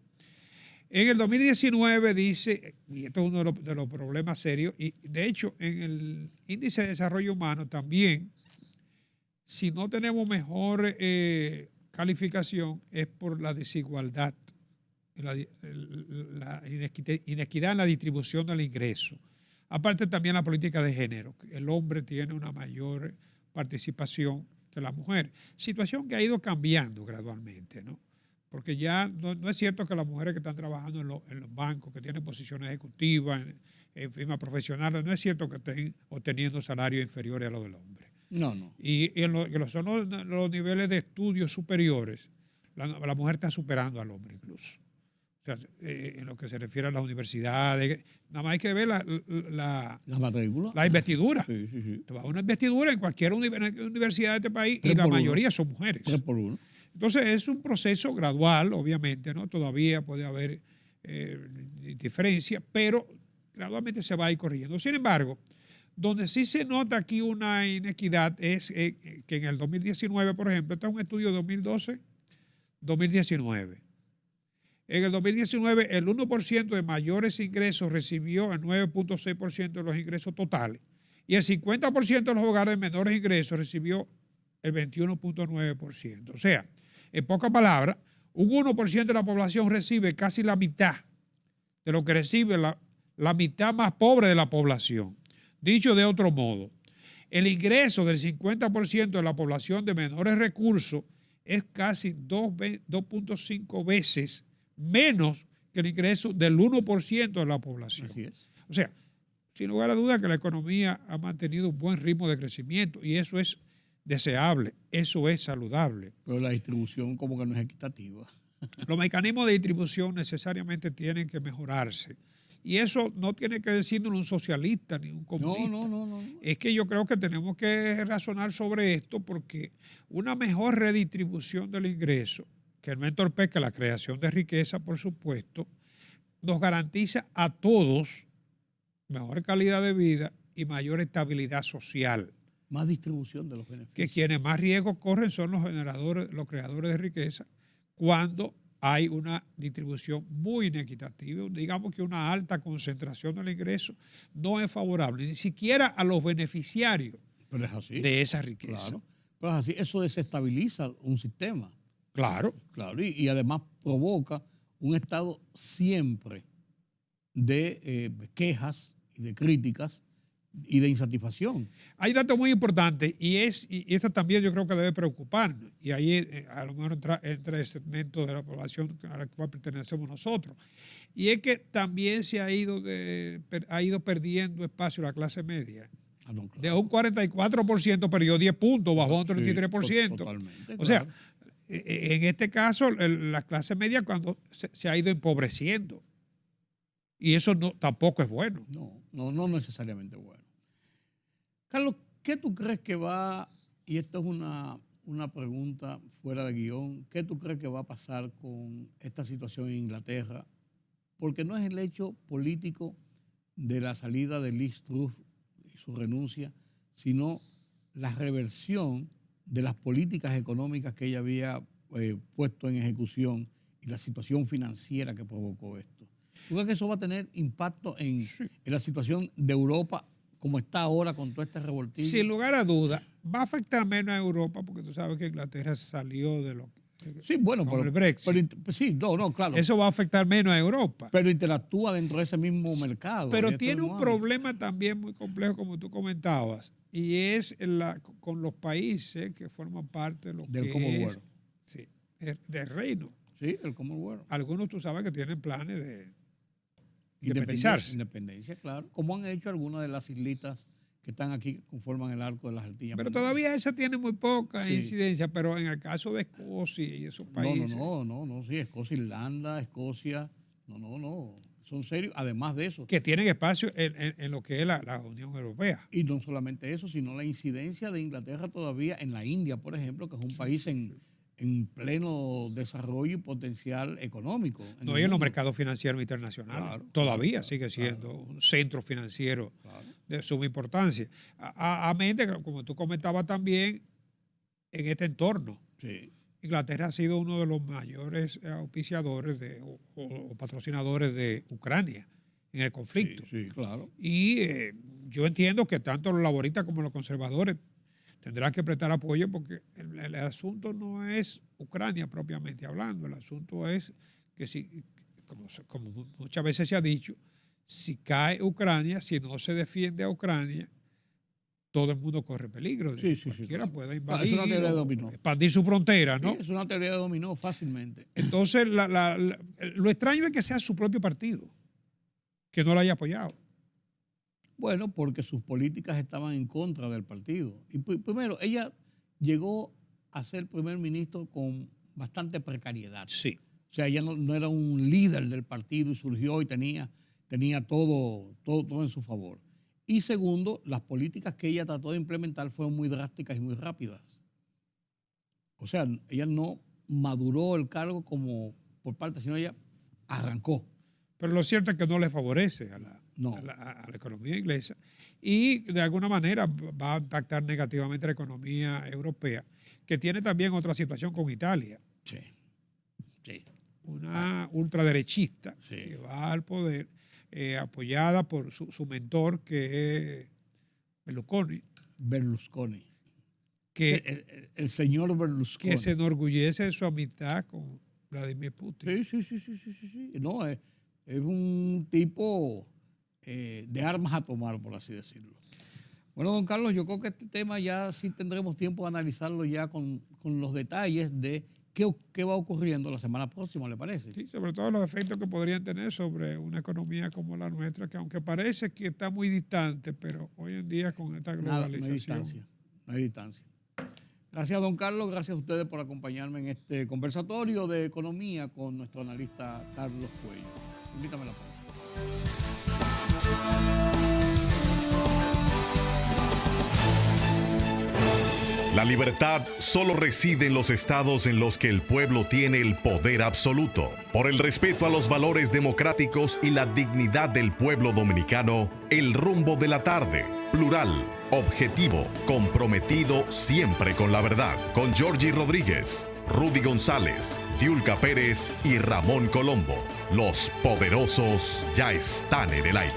En el 2019 dice, y esto es uno de los problemas serios, y de hecho en el índice de desarrollo humano también, si no tenemos mejor calificación es por la desigualdad, la inequidad en la distribución del ingreso. Aparte también la política de género, que el hombre tiene una mayor participación que la mujer. Situación que ha ido cambiando gradualmente, ¿no? Porque ya no es cierto que las mujeres que están trabajando en los bancos, que tienen posiciones ejecutivas, en firmas profesionales, no es cierto que estén obteniendo salarios inferiores a los del hombre. No, no. Y en lo que son los niveles de estudios superiores, la mujer está superando al hombre incluso. O sea, en lo que se refiere a las universidades, nada más hay que ver la matrícula. La investidura. Sí, sí, sí. Te va a una investidura en cualquier universidad de este país y 3 la por 1. mayoría son mujeres. 3 por 1. Entonces es un proceso gradual, obviamente, ¿no? Todavía puede haber diferencias, pero gradualmente se va a ir corrigiendo. Sin embargo, donde sí se nota aquí una inequidad es que en el 2019, por ejemplo, este es un estudio de 2012-2019. En el 2019, el 1% de mayores ingresos recibió el 9.6% de los ingresos totales y el 50% de los hogares de menores ingresos recibió el 21.9%. O sea, en pocas palabras, un 1% de la población recibe casi la mitad de lo que recibe la mitad más pobre de la población. Dicho de otro modo, el ingreso del 50% de la población de menores recursos es casi 2.5 veces menos que el ingreso del 1% de la población. Así es. O sea, sin lugar a duda que la economía ha mantenido un buen ritmo de crecimiento y eso es deseable, eso es saludable. Pero la distribución como que no es equitativa. Los mecanismos de distribución necesariamente tienen que mejorarse. Y eso no tiene que decirnos un socialista ni un comunista. No. Es que yo creo que tenemos que razonar sobre esto porque una mejor redistribución del ingreso, que no entorpezca la creación de riqueza, por supuesto, nos garantiza a todos mejor calidad de vida y mayor estabilidad social. Más distribución de los beneficios. Que quienes más riesgos corren son los creadores de riqueza cuando hay una distribución muy inequitativa. Digamos que una alta concentración del ingreso no es favorable, ni siquiera a los beneficiarios Pero es así. de esa riqueza. Claro. Pero es así. Eso desestabiliza un sistema. Claro. Claro. Y además provoca un estado siempre de quejas y de críticas y de insatisfacción. Hay un dato muy importante y esto también yo creo que debe preocuparnos y ahí a lo mejor entra el segmento de la población a la cual pertenecemos nosotros y es que también se ha ido perdiendo espacio la clase media. No, claro. De un 44% perdió 10 puntos, bajó a un 33%. Sí, totalmente. O sea, en este caso la clase media cuando se ha ido empobreciendo y eso tampoco es bueno. No necesariamente bueno. Carlos, ¿qué tú crees que va, y esto es una pregunta fuera de guión, ¿qué tú crees que va a pasar con esta situación en Inglaterra? Porque no es el hecho político de la salida de Liz Truss y su renuncia, sino la reversión de las políticas económicas que ella había puesto en ejecución y la situación financiera que provocó esto. ¿Tú crees que eso va a tener impacto en la situación de Europa como está ahora con todo este revoltillo? Sin lugar a dudas, va a afectar menos a Europa porque tú sabes que Inglaterra salió de lo Sí, bueno, con el Brexit. sí, claro. Eso va a afectar menos a Europa. Pero interactúa dentro de ese mismo mercado. Pero tiene un problema también muy complejo, como tú comentabas, y es con los países que forman parte de lo del que Commonwealth. Sí, del reino. Sí, el Commonwealth. Algunos tú sabes que tienen planes de Independencia, claro. Como han hecho algunas de las islitas que están aquí, que conforman el arco de las Antillas. Pero todavía esa tiene muy poca Sí. incidencia, pero en el caso de Escocia y esos países. No, sí, Escocia, Irlanda, Escocia, no, son serios, además de eso. Que tienen espacio en lo que es la Unión Europea. Y no solamente eso, sino la incidencia de Inglaterra todavía en la India, por ejemplo, que es un país en pleno desarrollo y potencial económico. No, y en los mercados financieros internacionales. Claro, todavía claro, sigue siendo un centro financiero Claro. de suma importancia. A mente, como tú comentabas también, en este entorno. Sí. Inglaterra ha sido uno de los mayores auspiciadores o patrocinadores de Ucrania en el conflicto. Sí, claro. Y yo entiendo que tanto los laboristas como los conservadores tendrán que prestar apoyo porque el asunto no es Ucrania propiamente hablando, el asunto es que si, como muchas veces se ha dicho, si cae Ucrania, si no se defiende a Ucrania, todo el mundo corre peligro. Cualquiera puede invadir, es una teoría de dominó. expandir su frontera, ¿no? Sí, es una teoría de dominó fácilmente. Entonces, lo extraño es que sea su propio partido que no lo haya apoyado. Bueno, porque sus políticas estaban en contra del partido. Y primero, ella llegó a ser primer ministro con bastante precariedad. Sí. O sea, ella no era un líder del partido y surgió y tenía todo en su favor. Y segundo, las políticas que ella trató de implementar fueron muy drásticas y muy rápidas. O sea, ella no maduró el cargo como por parte, sino ella arrancó. Pero lo cierto es que no le favorece a la economía inglesa y de alguna manera va a impactar negativamente la economía europea, que tiene también otra situación con Italia. Sí. Una ultraderechista Sí. que va al poder apoyada por su mentor, que es Berlusconi. Que, el señor Berlusconi. que se enorgullece de su amistad con Vladimir Putin. Sí. No, es un tipo de armas a tomar, por así decirlo. Bueno, don Carlos, yo creo que este tema ya sí tendremos tiempo de analizarlo ya con los detalles de qué va ocurriendo la semana próxima, ¿le parece? Sí, sobre todo los efectos que podrían tener sobre una economía como la nuestra, que aunque parece que está muy distante, pero hoy en día con esta globalización. No hay distancia. Gracias, don Carlos. Gracias a ustedes por acompañarme en este conversatorio de economía con nuestro analista Carlos Cuello. Invítame a la pausa. La libertad solo reside en los estados en los que el pueblo tiene el poder absoluto. Por el respeto a los valores democráticos y la dignidad del pueblo dominicano, El Rumbo de la Tarde, plural, objetivo, comprometido siempre con la verdad. Con Georgie Rodríguez, Rudy González, Diulca Pérez y Ramón Colombo. Los poderosos ya están en el aire.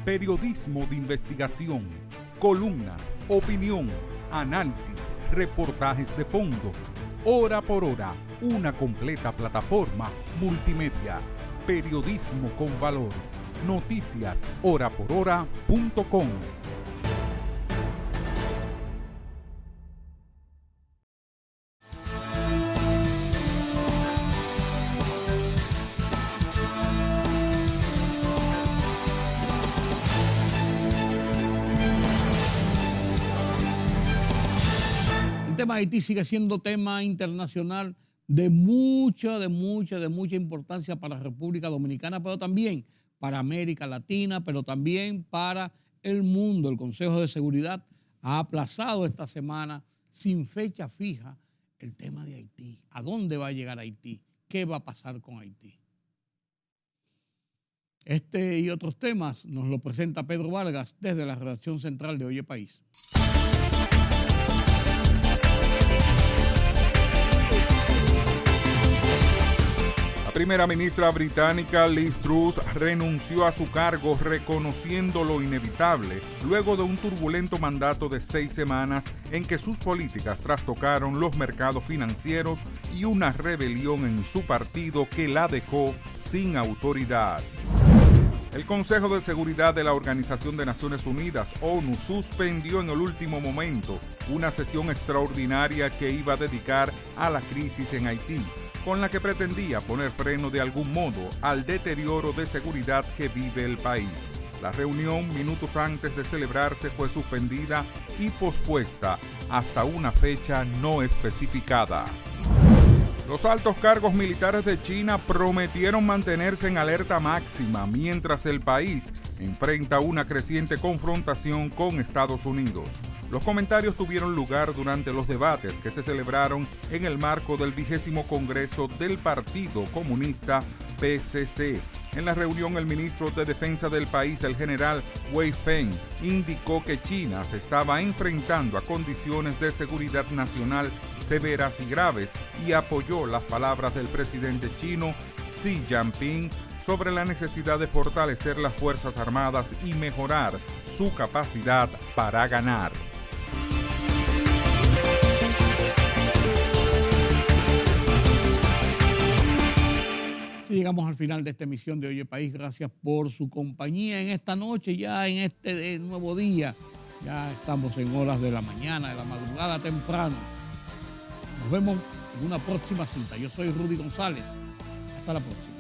Periodismo de investigación, columnas, opinión, análisis, reportajes de fondo. Hora por hora, una completa plataforma multimedia. Periodismo con valor. Noticias horaporhora.com. El tema de Haití sigue siendo tema internacional de mucha importancia para la República Dominicana, pero también para América Latina, pero también para el mundo. El Consejo de Seguridad ha aplazado esta semana sin fecha fija el tema de Haití. ¿A dónde va a llegar Haití? ¿Qué va a pasar con Haití? Este y otros temas nos lo presenta Pedro Vargas desde la redacción central de Oye País. La primera ministra británica Liz Truss renunció a su cargo reconociendo lo inevitable luego de un turbulento mandato de 6 semanas en que sus políticas trastocaron los mercados financieros y una rebelión en su partido que la dejó sin autoridad. El Consejo de Seguridad de la Organización de Naciones Unidas, ONU, suspendió en el último momento una sesión extraordinaria que iba a dedicar a la crisis en Haití, con la que pretendía poner freno de algún modo al deterioro de seguridad que vive el país. La reunión, minutos antes de celebrarse, fue suspendida y pospuesta hasta una fecha no especificada. Los altos cargos militares de China prometieron mantenerse en alerta máxima mientras el país enfrenta una creciente confrontación con Estados Unidos. Los comentarios tuvieron lugar durante los debates que se celebraron en el marco del 20º Congreso del Partido Comunista PCC. En la reunión, el ministro de Defensa del país, el general Wei Feng, indicó que China se estaba enfrentando a condiciones de seguridad nacional severas y graves y apoyó las palabras del presidente chino Xi Jinping sobre la necesidad de fortalecer las Fuerzas Armadas y mejorar su capacidad para ganar. Llegamos al final de esta emisión de Oye País. Gracias por su compañía en esta noche, ya en este nuevo día. Ya estamos en horas de la mañana, de la madrugada temprano. Nos vemos en una próxima cita. Yo soy Rudy González. Hasta la próxima.